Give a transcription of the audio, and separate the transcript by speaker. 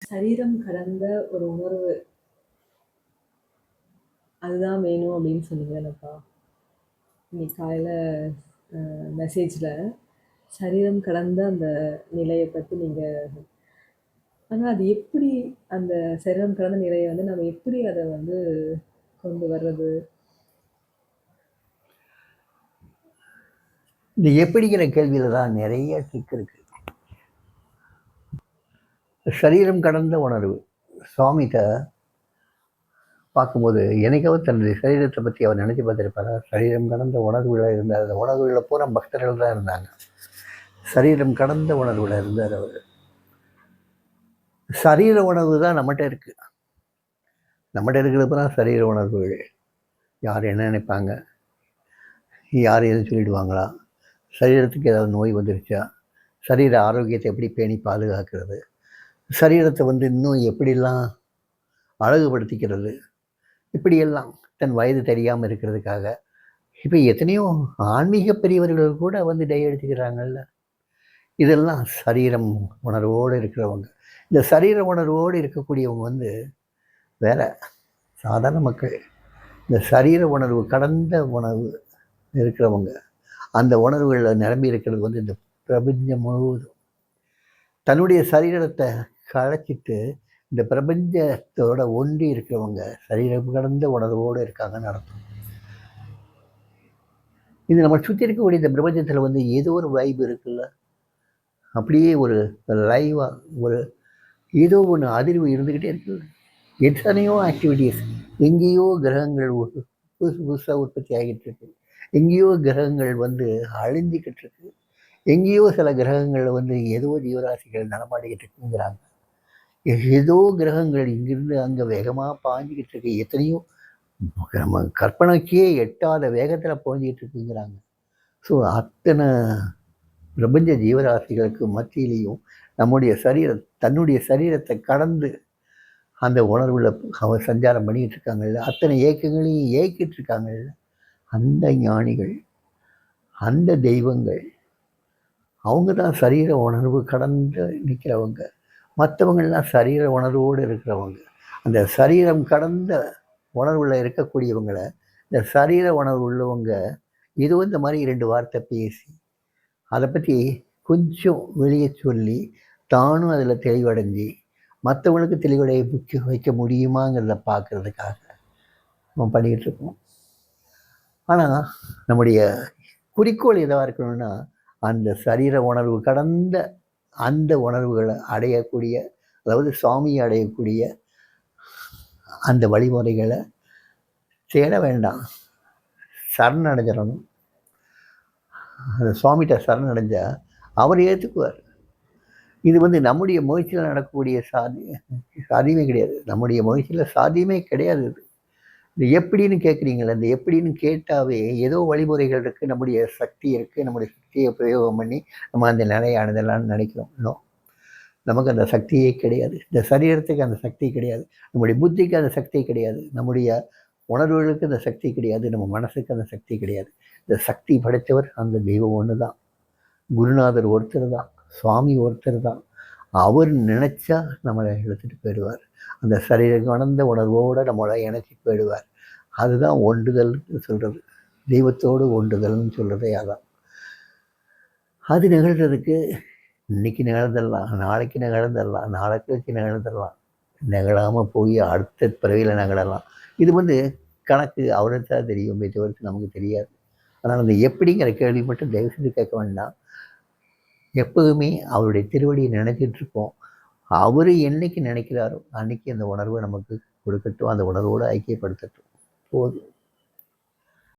Speaker 1: சரீரம் கடந்த ஒரு உணர்வு, அதுதான் வேணும் அப்படின்னு சொன்னீங்கல்லப்பா. இன்னைக்கு காலையில மெசேஜ்ல சரீரம் கடந்த அந்த நிலைய பத்தி நீங்க ஆனா அது எப்படி அந்த சரீரம் கடந்த நிலைய வந்து நம்ம எப்படி அத வந்து கொண்டு வர்றது?
Speaker 2: இந்த எப்படிங்கிற கேள்வியில தான் நிறைய ட்ரிக் இருக்கு. சரீரம் கடந்த உணர்வு சுவாமிகிட்ட பார்க்கும்போது என்னைக்காவது தன்னுடைய சரீரத்தை பற்றி அவர் நினைச்சு பார்த்துருப்பாரா? சரீரம் கடந்த உணர்வுல இருந்தார். அந்த உணர்வுல பூரா பக்தர்கள் தான் இருந்தாங்க. சரீரம் கடந்த உணர்வுல இருந்தார் அவர். சரீர உணர்வு தான் நம்மகிட்ட இருக்கு. நம்மகிட்ட இருக்கிறது பூரா சரீர உணர்வுகள். யார் என்ன நினைப்பாங்க, யார் எது சொல்லிடுவாங்களா, சரீரத்துக்கு ஏதாவது நோய் வந்துருச்சா, சரீர ஆரோக்கியத்தை எப்படி பேணி பாதுகாக்கிறது, சரீரத்தை வந்து இன்னும் எப்படிலாம் அழகுபடுத்திக்கிறது, இப்படியெல்லாம் தன் வயது தெரியாமல் இருக்கிறதுக்காக. இப்போ எத்தனையோ ஆன்மீக பெரியவர்கள் கூட வந்து டை அடிச்சுக்கிறாங்கல்ல. இதெல்லாம் சரீரம் உணர்வோடு இருக்கிறவங்க. இந்த சரீர உணர்வோடு இருக்கக்கூடியவங்க வந்து வேற சாதாரண மக்கள். இந்த சரீர உணர்வு கடந்த உணர்வு இருக்கிறவங்க, அந்த உணர்வுகளில் நிரம்பி இருக்கிறது வந்து இந்த பிரபஞ்சம் முழுவதும். தன்னுடைய சரீரத்தை களைச்சிட்டு இந்த பிரபஞ்சத்தோட ஒன்றி இருக்கிறவங்க சரீரம் கடந்த உணர்வோடு இருக்காங்கன்னு அர்த்தம். இது நம்ம சுற்றி இருக்கக்கூடிய இந்த பிரபஞ்சத்தில் வந்து ஏதோ ஒரு வைப் இருக்குல்ல, அப்படியே ஒரு லைவாக ஒரு ஏதோ ஒன்று அதிர்வு இருந்துக்கிட்டே இருக்குது. எத்தனையோ ஆக்டிவிட்டீஸ், எங்கேயோ கிரகங்கள் புதுசு புதுசாக உற்பத்தி ஆகிட்டு இருக்கு, எங்கேயோ கிரகங்கள் வந்து அழிஞ்சிக்கிட்டு இருக்கு, எங்கேயோ சில கிரகங்களில் வந்து ஏதோ ஜீவராசிகள் நடமாடிக்கிட்டு இருக்குங்கிறாங்க. ஏதோ கிரகங்கள் இங்கிருந்து அங்கே வேகமாக பாஞ்சிக்கிட்டு இருக்கு, எத்தனையோ நம்ம கற்பனைக்கே எட்டாத வேகத்தில் பாஞ்சிக்கிட்டு இருக்குங்கிறாங்க. ஸோ அத்தனை பிரபஞ்ச ஜீவராசிகளுக்கு மத்தியிலையும் நம்முடைய தன்னுடைய சரீரத்தை கடந்து அந்த உணர்வில் அவர் சஞ்சாரம் பண்ணிக்கிட்டு இருக்காங்கல்ல, அத்தனை ஏக்கங்களையும் ஏக்கிட்டு இருக்காங்கல்ல, அந்த ஞானிகள், அந்த தெய்வங்கள், அவங்க தான் சரீர உணர்வு கடந்து நிற்கிறவங்க. மற்றவங்கள்லாம் சரீர உணர்வோடு இருக்கிறவங்க. அந்த சரீரம் கடந்த உணர்வில் இருக்கக்கூடியவங்களை, இந்த சரீர உணர்வு உள்ளவங்க ஏதோ இந்த மாதிரி 2 வார்த்தை பேசி அதை பற்றி கொஞ்சம் வெளியே சொல்லி தானும் அதில் தெளிவடைஞ்சி மற்றவங்களுக்கு தெளிவடைய வைக்க முடியுமாங்கிறத பார்க்கறதுக்காக நம்ம பண்ணிக்கிட்டு இருக்கோம். ஆனால் நம்முடைய குறிக்கோள் எதுவாக இருக்கணும்னா, அந்த சரீர உணர்வு கடந்த அந்த உணர்வுகளை அடையக்கூடிய, அதாவது சுவாமியை அடையக்கூடிய அந்த வழிமுறைகளை தேட வேண்டாம், சரணடைஞ்சிடணும். அந்த சுவாமிகிட்ட சரணடைஞ்சால் அவர் ஏற்றுக்குவார். இது வந்து நம்முடைய முயற்சியில் நடக்கக்கூடிய சாத்தியமே கிடையாது. நம்முடைய முயற்சியில் சாத்தியமே கிடையாது. இது எப்படின்னு கேட்குறீங்களா? இந்த எப்படின்னு கேட்டாவே ஏதோ வழிமுறைகள் இருக்குது, நம்முடைய சக்தி இருக்குது, நம்முடைய சக்தியை பிரயோகம் பண்ணி நம்ம அந்த நிலையை அடைதலான்னு நினைக்கிறோம். இன்னும் நமக்கு அந்த சக்தியே கிடையாது. இந்த சரீரத்துக்கு அந்த சக்தி கிடையாது, நம்முடைய புத்திக்கு அந்த சக்தி கிடையாது, நம்முடைய உணர்வுகளுக்கு அந்த சக்தி கிடையாது, நம்ம மனசுக்கு அந்த சக்தி கிடையாது. இந்த சக்தி படைத்தவர் அந்த தெய்வம் ஒன்று தான். குருநாதர் ஒருத்தர் தான், சுவாமி ஒருத்தர் தான். அவர் நினச்சா நம்மளை எடுத்துகிட்டு போயிடுவார். அந்த சரீரம் கடந்த உணர்வோடு நம்மளை இணைச்சி போயிடுவார். அதுதான் ஒன்றுதல்னு சொல்கிறது, தெய்வத்தோடு ஒன்றுதல்னு சொல்கிறதே அதான். அது நிகழ்கிறதுக்கு இன்றைக்கி நிகழ்ந்துடலாம், நாளைக்கு நிகழ்ந்துடலாம், நாளைக்கு வச்சு நிகழ்ந்துடலாம், நிகழாமல் போய் அடுத்த பிறவியில் நிகழலாம். இது வந்து கணக்கு அவருக்கு தான் தெரியும், தவிர்த்து நமக்கு தெரியாது. அதனால் அந்த எப்படிங்கிற கேள்வி மட்டும் தயவு செஞ்சு கேட்க வேண்டாம். எப்போதுமே அவருடைய திருவடியை நினைச்சிட்ருப்போம். அவர் என்னைக்கு நினைக்கிறாரோ அன்றைக்கி அந்த உணர்வை நமக்கு கொடுக்கட்டும், அந்த உணர்வோடு ஐக்கியப்படுத்தட்டும், போதும்.